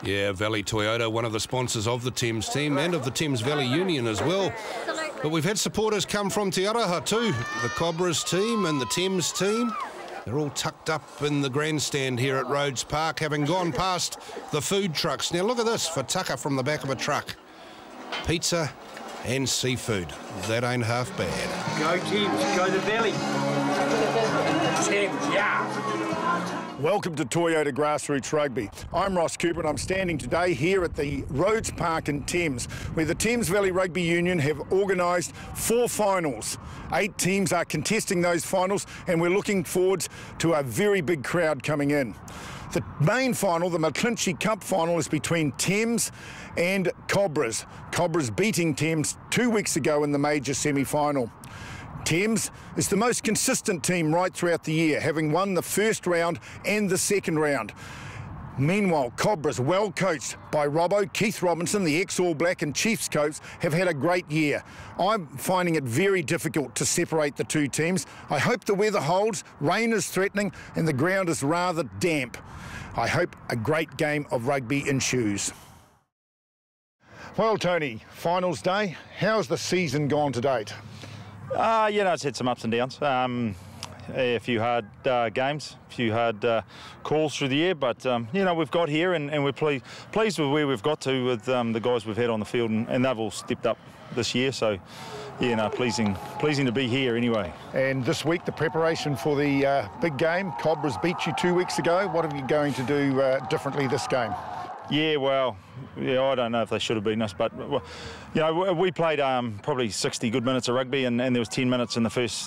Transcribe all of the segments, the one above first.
Yeah, Valley Toyota, one of the sponsors of the Thames team and of the Thames Valley Union as well. But we've had supporters come from Te Araha too. The Cobras team and the Thames team. They're all tucked up in the grandstand here at Rhodes Park, having gone past the food trucks. Now look at this for tucker from the back of a truck. Pizza and seafood. That ain't half bad. Go Thames, go the Valley. Thames, yeah. Welcome to Toyota Grassroots Rugby. I'm Ross Cooper and I'm standing today here at the Rhodes Park in Thames, where the Thames Valley Rugby Union have organised 4 finals. 8 teams are contesting those finals and we're looking forward to a very big crowd coming in. The main final, the McClinchy Cup final, is between Thames and Cobras. Cobras beating Thames 2 weeks ago in the major semi-final. Thames is the most consistent team right throughout the year, having won the first round and the second round. Meanwhile, Cobras, well coached by Robbo, Keith Robinson, the ex-All Black and Chiefs coach, have had a great year. I'm finding it very difficult to separate the two teams. I hope the weather holds, rain is threatening and the ground is rather damp. I hope a great game of rugby ensues. Well, Tony, finals day, how's the season gone to date? It's had some ups and downs. A few hard games, a few hard calls through the year, but we've got here and we're pleased with where we've got to with the guys we've had on the field, and they've all stepped up this year. So, pleasing to be here anyway. And this week, the preparation for the big game. Cobras beat you 2 weeks ago. What are you going to do differently this game? Yeah, I don't know if they should have beaten us, but we played probably 60 good minutes of rugby, and there was 10 minutes in the first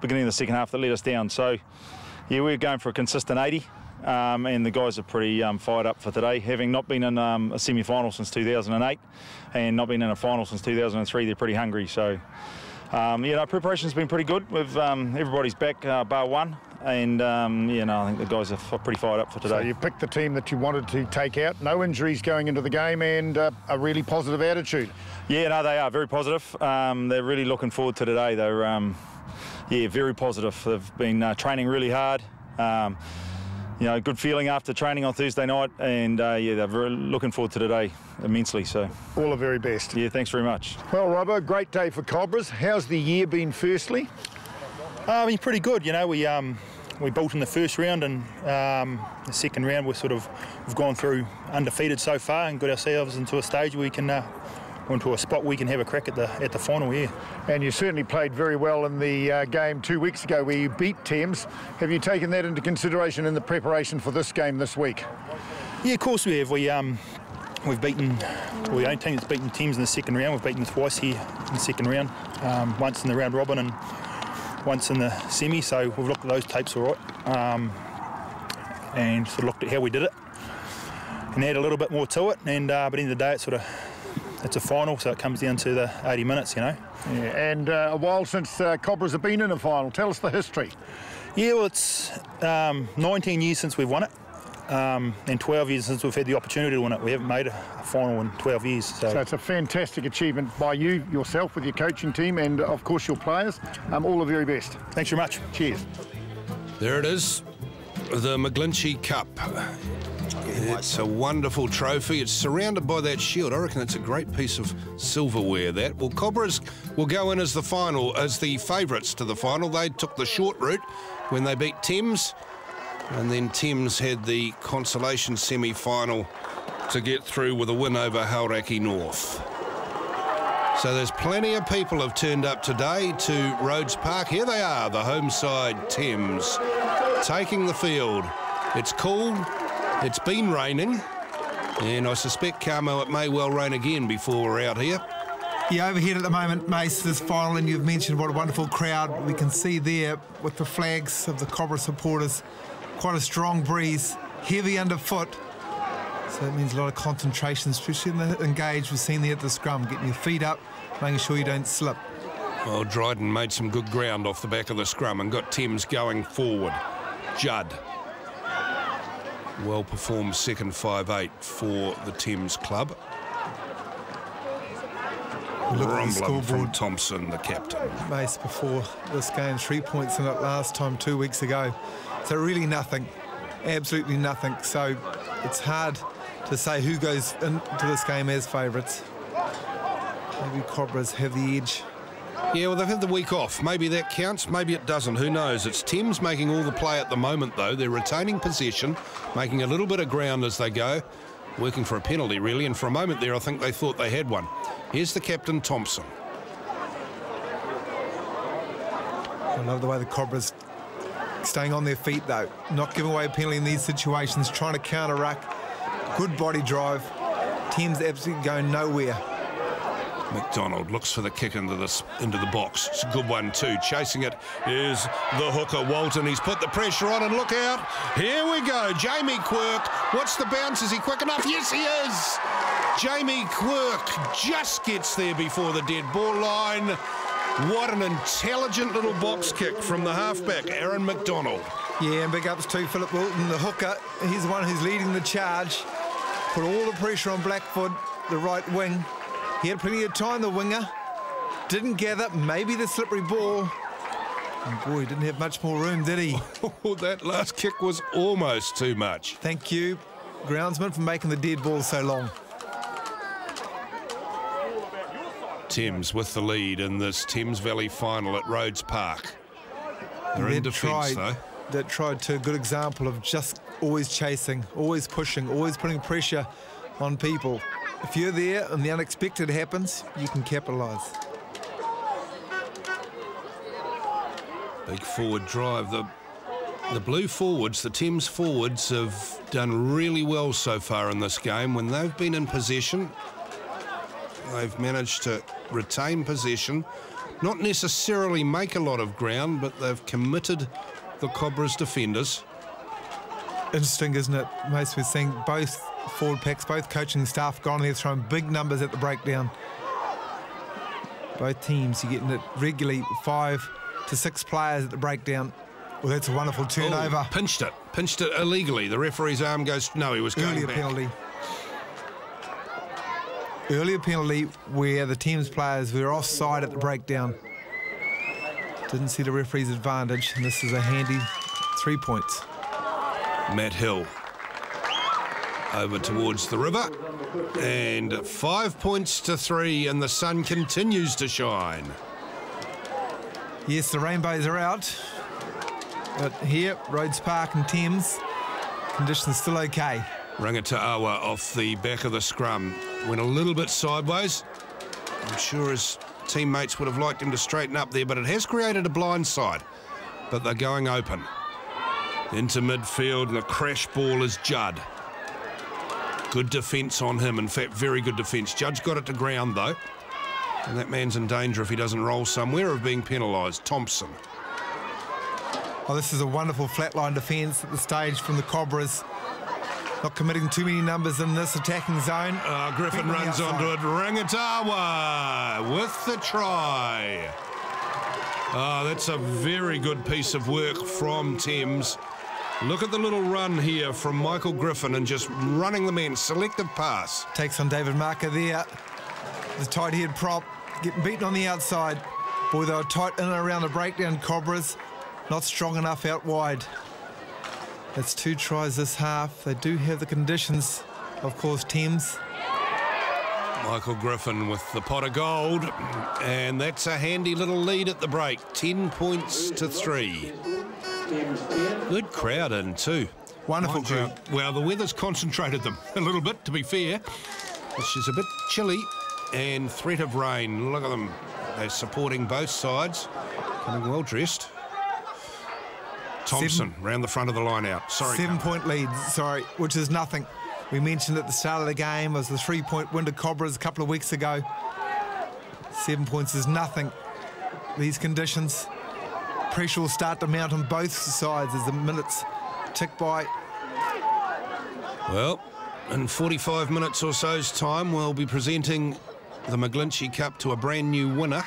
beginning of the second half that let us down. So, yeah, we're going for a consistent 80, and the guys are pretty fired up for today, having not been in a semi-final since 2008, and not been in a final since 2003. They're pretty hungry. So, preparation's been pretty good. With everybody's back, bar one. And, I think the guys are pretty fired up for today. So you picked the team that you wanted to take out. No injuries going into the game and a really positive attitude. Yeah, no, they are very positive. They're really looking forward to today. They're, very positive. They've been training really hard. Good feeling after training on Thursday night. And, they're very looking forward to today immensely. So all the very best. Yeah, thanks very much. Well, Robbo, great day for Cobras. How's the year been firstly? Pretty good. We built in the first round, and the second round we've gone through undefeated so far and got ourselves into a stage where we can into a spot where we can have a crack at the final here. And you certainly played very well in the game 2 weeks ago where you beat Thames. Have you taken that into consideration in the preparation for this game this week? Yeah, of course we have. We've beaten, the only team that's beaten Thames in the second round. We've beaten them twice here in the second round, once in the round robin and once in the semi, so we've looked at those tapes all right, and sort of looked at how we did it and add a little bit more to it, and but at the end of the day it's a final, so it comes down to the 80 minutes, Yeah, and a while since Cobras have been in a final. Tell us the history. Yeah, well, it's 19 years since we've won it, and 12 years since we've had the opportunity to win it. We haven't made a final in 12 years. So it's a fantastic achievement by you, yourself, with your coaching team and, of course, your players. All the very best. Thanks very much. Cheers. There it is, the McClinchy Cup. It's a wonderful trophy. It's surrounded by that shield. I reckon it's a great piece of silverware, that. Well, Cobras will go in as the favourites to the final. They took the short route when they beat Thames. And then Thames had the consolation semi-final to get through with a win over Hauraki North. So there's plenty of people have turned up today to Rhodes Park. Here they are, the home side Thames, taking the field. It's cool, it's been raining, and I suspect, Carmo, it may well rain again before we're out here. Yeah, overhead at the moment, Mace, this final, and you've mentioned what a wonderful crowd we can see there with the flags of the Cobra supporters. Quite a strong breeze, heavy underfoot, so that means a lot of concentration, especially in the engage we've seen there at the scrum, getting your feet up, making sure you don't slip. Well, Dryden made some good ground off the back of the scrum and got Thames going forward. Judd, well performed second 5'8" for the Thames club. Rumbling from Thompson, the captain. Mace, before this game, 3 points in it last time 2 weeks ago. So really nothing, absolutely nothing. So it's hard to say who goes into this game as favourites. Maybe Cobras have the edge. Yeah, well, they've had the week off. Maybe that counts, maybe it doesn't. Who knows? It's Thames making all the play at the moment, though. They're retaining possession, making a little bit of ground as they go, working for a penalty, really. And for a moment there, I think they thought they had one. Here's the captain, Thompson. I love the way the Cobras staying on their feet, though. Not giving away a penalty in these situations, trying to counter-ruck. Good body drive. Thames absolutely going nowhere. McDonald looks for the kick into the box. It's a good one too. Chasing it is the hooker, Walton. He's put the pressure on, and look out. Here we go. Jamie Quirk. What's the bounce? Is he quick enough? Yes, he is. Jamie Quirk just gets there before the dead ball line. What an intelligent little box kick from the halfback, Aaron McDonald. Yeah, and big ups to Philip Wilton, the hooker. He's the one who's leading the charge. Put all the pressure on Blackfoot, the right wing. He had plenty of time, the winger. Didn't gather, maybe the slippery ball. And boy, he didn't have much more room, did he? Oh, that last kick was almost too much. Thank you, groundsman, for making the dead ball so long. Thames with the lead in this Thames Valley final at Rhodes Park. They're in defence, though. That tried to a good example of just always chasing, always pushing, always putting pressure on people. If you're there and the unexpected happens, you can capitalise. Big forward drive. The blue forwards, the Thames forwards, have done really well so far in this game. When they've been in possession, they've managed to retain possession, not necessarily make a lot of ground, but they've committed the Cobras defenders. Interesting, isn't it? Most we're seeing both forward packs, both coaching staff gone there throwing big numbers at the breakdown. Both teams, you're getting it regularly 5 to 6 players at the breakdown. Well, that's a wonderful turnover. Oh, pinched it illegally. The referee's arm goes, no, he was going Earlier back. penalty. Earlier penalty where the Thames players were offside at the breakdown. Didn't see the referee's advantage, and this is a handy 3 points. Matt Hill over towards the river, and 5 points to 3, and the sun continues to shine. Yes, the rainbows are out, but here, Rhodes Park and Thames, conditions still okay. Rangatawa off the back of the scrum went a little bit sideways. I'm sure his teammates would have liked him to straighten up there, but it has created a blind side. But they're going open. Into midfield, and the crash ball is Judd. Good defence on him, in fact, very good defence. Judd's got it to ground, though. And that man's in danger if he doesn't roll somewhere of being penalised. Thompson. Oh, this is a wonderful flatline defence at the stage from the Cobras. Not committing too many numbers in this attacking zone. Griffin runs onto it. Rangatawa with the try. That's a very good piece of work from Thames. Look at the little run here from Michael Griffin and just running the men. Selective pass. Takes on David Marker there. The tight head prop getting beaten on the outside. Boy, they were tight in and around the breakdown, Cobras. Not strong enough out wide. That's 2 tries this half. They do have the conditions, of course, Thames. Michael Griffin with the pot of gold, and that's a handy little lead at the break. 10 points to 3. Good crowd in too. Wonderful crowd. Well, the weather's concentrated them a little bit, to be fair. It's just a bit chilly and threat of rain. Look at them. They're supporting both sides. Coming well dressed. Thompson round the front of the line out. Sorry. 7-point lead, which is nothing. We mentioned at the start of the game was the 3-point win to Cobras a couple of weeks ago. 7 points is nothing. These conditions, pressure will start to mount on both sides as the minutes tick by. Well, in 45 minutes or so's time, we'll be presenting the McGlinchey Cup to a brand new winner,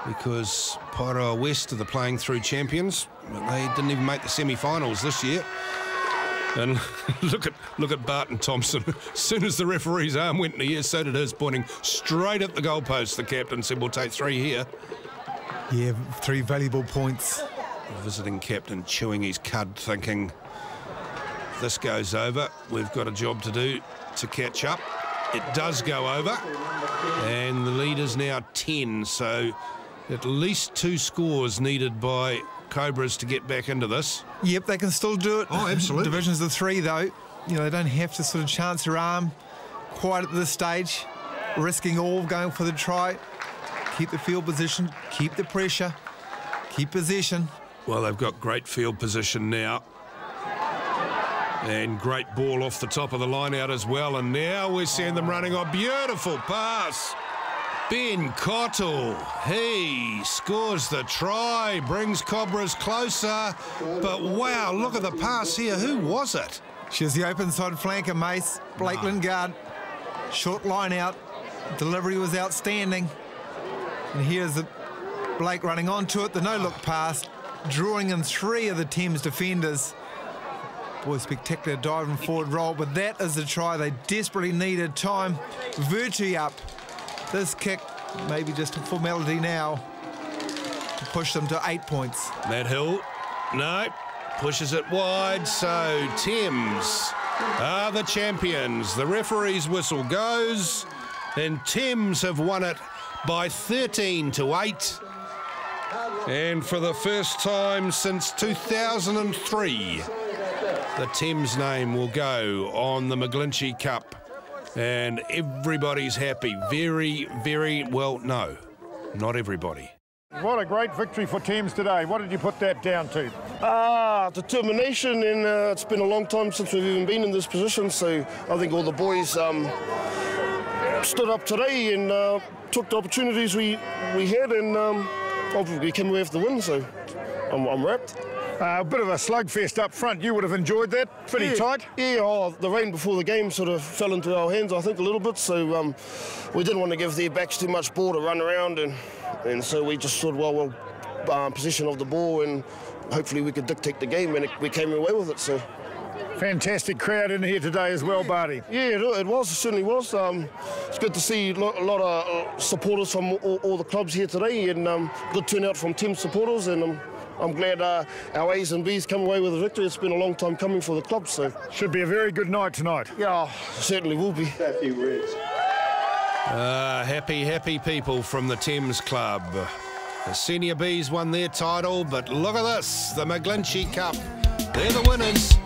because Paeroa West are the playing through champions, but they didn't even make the semi-finals this year. And look at Barton Thompson. As soon as the referee's arm went in the air, so did his, pointing straight at the goalpost. The captain said, we'll take 3 here. Yeah, 3 valuable points. The visiting captain chewing his cud, thinking, If this goes over, we've got a job to do to catch up. It does go over, and the lead is now 10, so at least 2 scores needed by Cobras to get back into this. Yep, they can still do it. Oh, absolutely. Divisions of 3, though. You know, they don't have to sort of chance their arm quite at this stage, risking all, going for the try. Keep the field position, keep the pressure, keep possession. Well, they've got great field position now. And great ball off the top of the line out as well. And now we're seeing them running a beautiful pass. Ben Cottle, he scores the try, brings Cobras closer. But wow, look at the pass here. Who was it? She's the open side flanker, Mace. Blake Lingard, short line out. Delivery was outstanding. And here's the Blake running onto it. The no-look pass, drawing in 3 of the Thames defenders. Boy, spectacular diving forward roll, but that is the try they desperately needed. Time virtually up. This kick, maybe just a formality now to push them to 8 points. Matt Hill, no, pushes it wide, so Thames are the champions. The referee's whistle goes, and Thames have won it by 13-8. And for the first time since 2003, the Thames name will go on the McGlinchey Cup, and everybody's happy. Very, very well, no, not everybody. What a great victory for Thames today. What did you put that down to? Determination, and it's been a long time since we've even been in this position, so I think all the boys stood up today and took the opportunities we had, and obviously we came away with the win, so I'm wrapped. A bit of a slugfest up front. You would have enjoyed that. Pretty tight. Yeah, the rain before the game sort of fell into our hands, I think, a little bit. So we didn't want to give their backs too much ball to run around, and so we just thought, well, possession of the ball, and hopefully we could dictate the game, and we came away with it. So. Fantastic crowd in here today as well, Barty. Yeah, it was. It certainly was. It's good to see a lot of supporters from all the clubs here today, and good turnout from Thames supporters, and I'm glad our A's and B's come away with a victory. It's been a long time coming for the club, so. Should be a very good night tonight. Yeah, certainly will be. Happy people from the Thames Club. The Senior B's won their title, but look at this, the McGlinchey Cup. They're the winners.